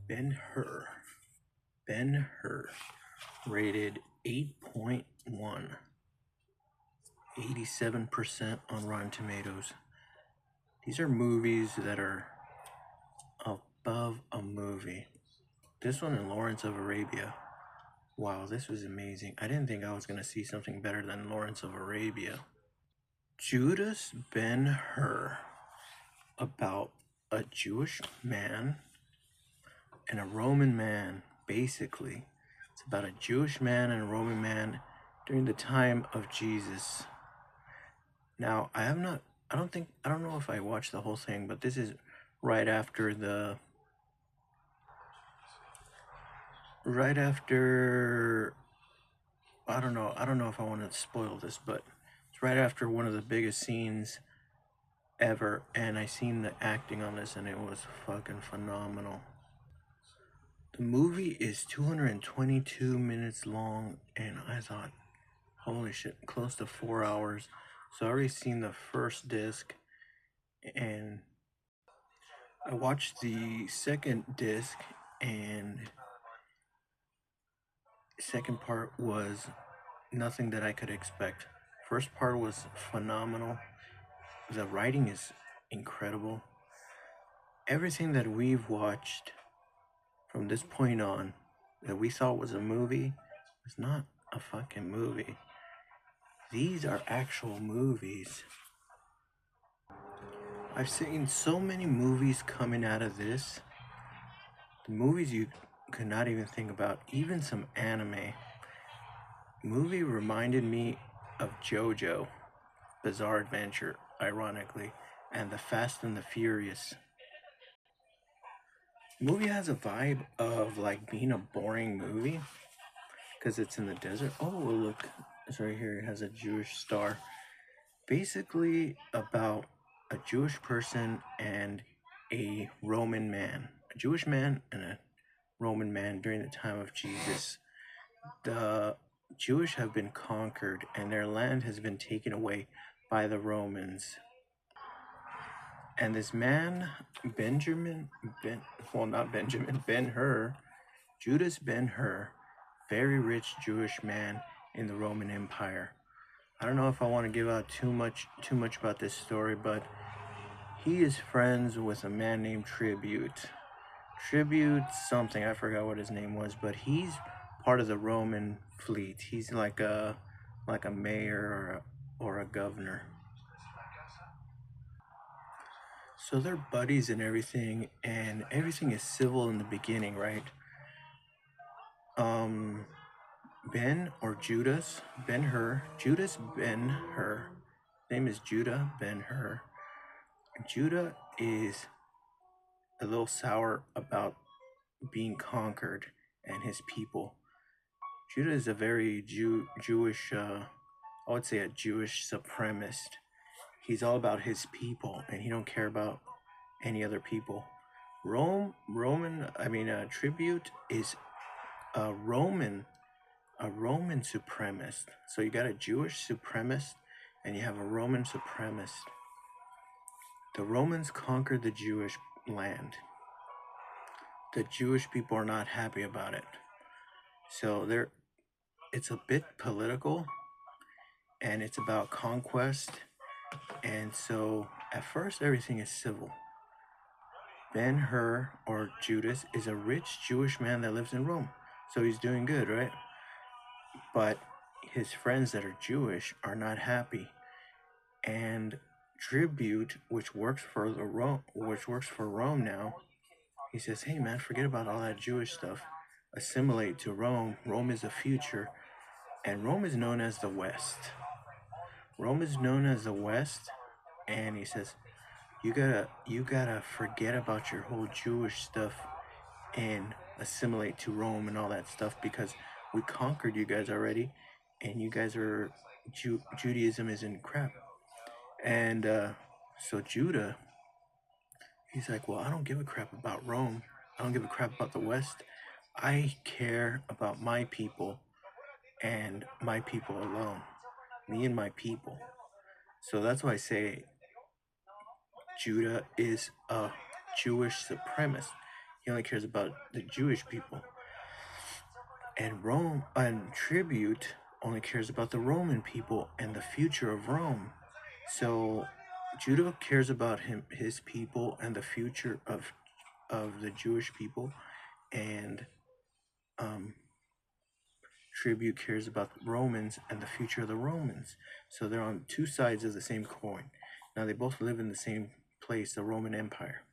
Ben-Hur. Ben-Hur. Rated 8.1. 87% on Rotten Tomatoes. These are movies that are above a movie. This one in Lawrence of Arabia. Wow, this was amazing. I didn't think I was going to see something better than Lawrence of Arabia. Judas Ben-Hur, about a Jewish man and a Roman man, basically. It's about a Jewish man and a Roman man during the time of Jesus. Now, I don't know if I watched the whole thing, but this is right after, I don't know if I want to spoil this, but it's right after one of the biggest scenes ever, and I seen the acting on this and it was fucking phenomenal. The movie is 222 minutes long, and I thought, holy shit, close to 4 hours. So I already seen the first disc, and I watched the second disc, and the second part was nothing that I could expect. First part was phenomenal. The writing is incredible. Everything that we've watched from this point on that we thought was a movie was not a fucking movie. These are actual movies. I've seen so many movies coming out of this. The movies you could not even think about, even some anime. Movie reminded me of JoJo, Bizarre Adventure, ironically, and The Fast and the Furious. Movie has a vibe of like being a boring movie because it's in the desert. Oh, look, it's right here. It has a Jewish star. Basically about a Jewish person and a Roman man. A Jewish man and a Roman man during the time of Jesus. The Jewish have been conquered and their land has been taken away by the Romans. And this man, Ben-Hur, Judas Ben-Hur, very rich Jewish man in the Roman Empire. I don't know if I want to give out too much about this story, but he is friends with a man named Tribute something, I forgot what his name was, but he's part of the Roman fleet. He's like a mayor or a governor. So they're buddies and everything is civil in the beginning, right? Judas Ben-Hur, name is Judah Ben-Hur. Judah is a little sour about being conquered and his people. Judah is a very Jewish, I would say a Jewish supremacist. He's all about his people, and he don't care about any other people. Tribute is a Roman supremacist. So you got a Jewish supremacist, and you have a Roman supremacist. The Romans conquered the Jewish land. The Jewish people are not happy about it. So it's a bit political, and it's about conquest. And so at first everything is civil. Ben-Hur, or Judas, is a rich Jewish man that lives in Rome. So he's doing good, right? But his friends that are Jewish are not happy. And Tribute, which works for Rome now, he says, hey man, forget about all that Jewish stuff. Assimilate to Rome. Rome is the future. And Rome is known as the West. And he says, you gotta forget about your whole Jewish stuff and assimilate to Rome and all that stuff, because we conquered you guys already, and you guys are Judaism isn't crap. And so Judah, he's like, well, I don't give a crap about Rome. I don't give a crap about the West. I care about my people and my people alone. Me and my people. So that's why I say Judah is a Jewish supremacist. He only cares about the Jewish people. And Rome and Tribute only cares about the Roman people and the future of Rome. So Judah cares about his people and the future of the Jewish people, and Tribute cares about the Romans and the future of the Romans. So they're on two sides of the same coin. Now they both live in the same place, the Roman Empire.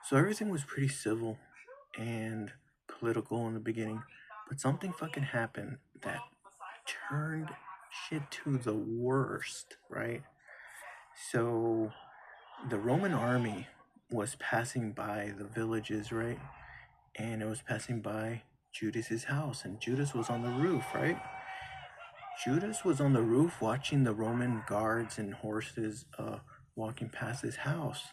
So everything was pretty civil and political in the beginning, but something fucking happened that turned shit to the worst, right? So the Roman army was passing by the villages, right? And it was passing by Judas's house, and Judas was on the roof, right? Judas was on the roof watching the Roman guards and horses walking past his house.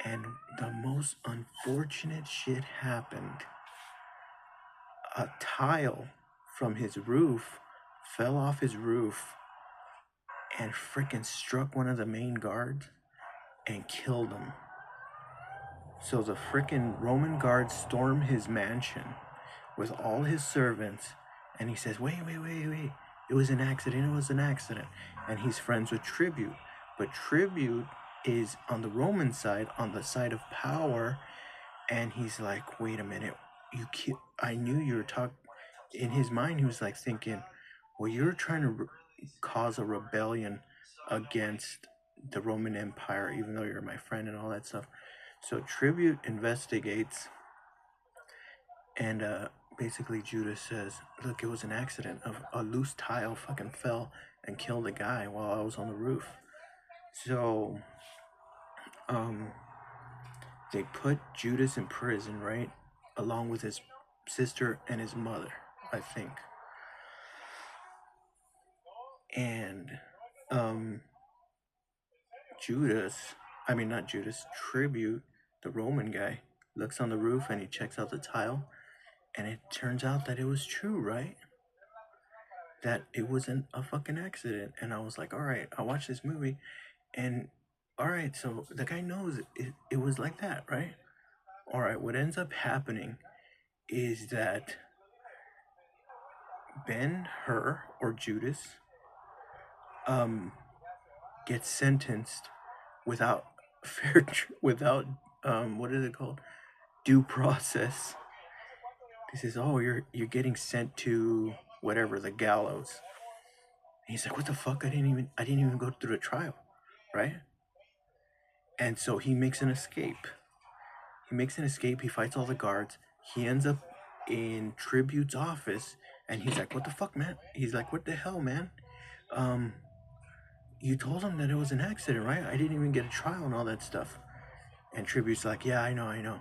And the most unfortunate shit happened. A tile from his roof fell off his roof and freaking struck one of the main guards and killed him. So the freaking Roman guards storm his mansion with all his servants, and he says, wait. It was an accident. And he's friends with Tribute. But Tribute is on the Roman side, on the side of power, and he's like, wait a minute, I knew you were talking. In his mind, he was like thinking, well, you're trying to cause a rebellion against the Roman Empire, even though you're my friend and all that stuff. So Tribute investigates, and basically Judas says, look, it was an accident. A loose tile fucking fell and killed a guy while I was on the roof. So they put Judas in prison, right? Along with his sister and his mother, I think. And Tribute, the Roman guy, looks on the roof and he checks out the tile, and it turns out that it was true, right? That it wasn't a fucking accident. And I was like, all right, I watched this movie, and all right, so the guy knows it was like that, right? All right, what ends up happening is that Ben-Hur, or Judas, gets sentenced without without what is it called, due process. He says, oh, you're getting sent to whatever, the gallows. And he's like, what the fuck? I didn't even go through the trial, right? And so he makes an escape. He fights all the guards. He ends up in Tribute's office, and he's like, what the fuck, man? He's like, what the hell, man? You told him that it was an accident, right? I didn't even get a trial and all that stuff. And Tribute's like, yeah, I know.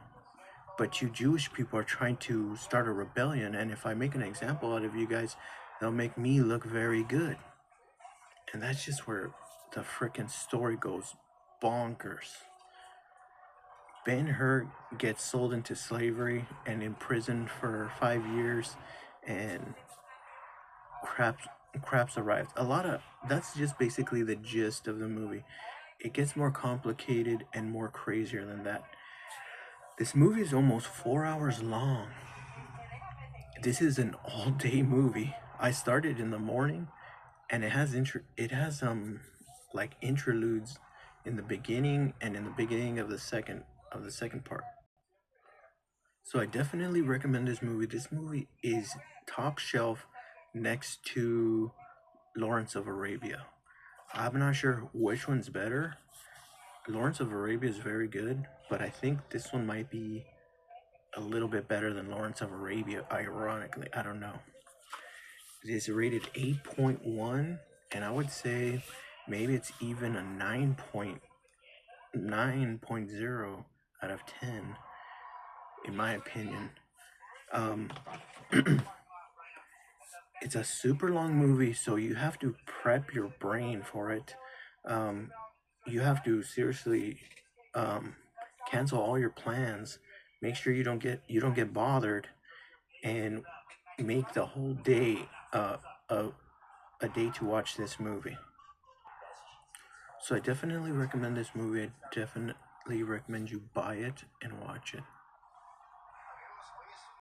But you Jewish people are trying to start a rebellion, and if I make an example out of you guys, they'll make me look very good. And that's just where the frickin' story goes bonkers. Ben-Hur gets sold into slavery and imprisoned for 5 years, and Craps arrives. That's just basically the gist of the movie. It gets more complicated and more crazier than that. This movie is almost 4 hours long. This is an all-day movie. I started in the morning, and it has like interludes in the beginning and in the beginning of the second part. So I definitely recommend this movie. This movie is top shelf next to Lawrence of Arabia. I'm not sure which one's better. Lawrence of Arabia is very good, but I think this one might be a little bit better than Lawrence of Arabia, ironically. I don't know. It is rated 8.1, and I would say maybe it's even a 9.0 out of 10, in my opinion. It's a super long movie, so you have to prep your brain for it. You have to seriously cancel all your plans. Make sure you don't get bothered, and make the whole day a day to watch this movie. So I definitely recommend this movie. recommend you buy it and watch it.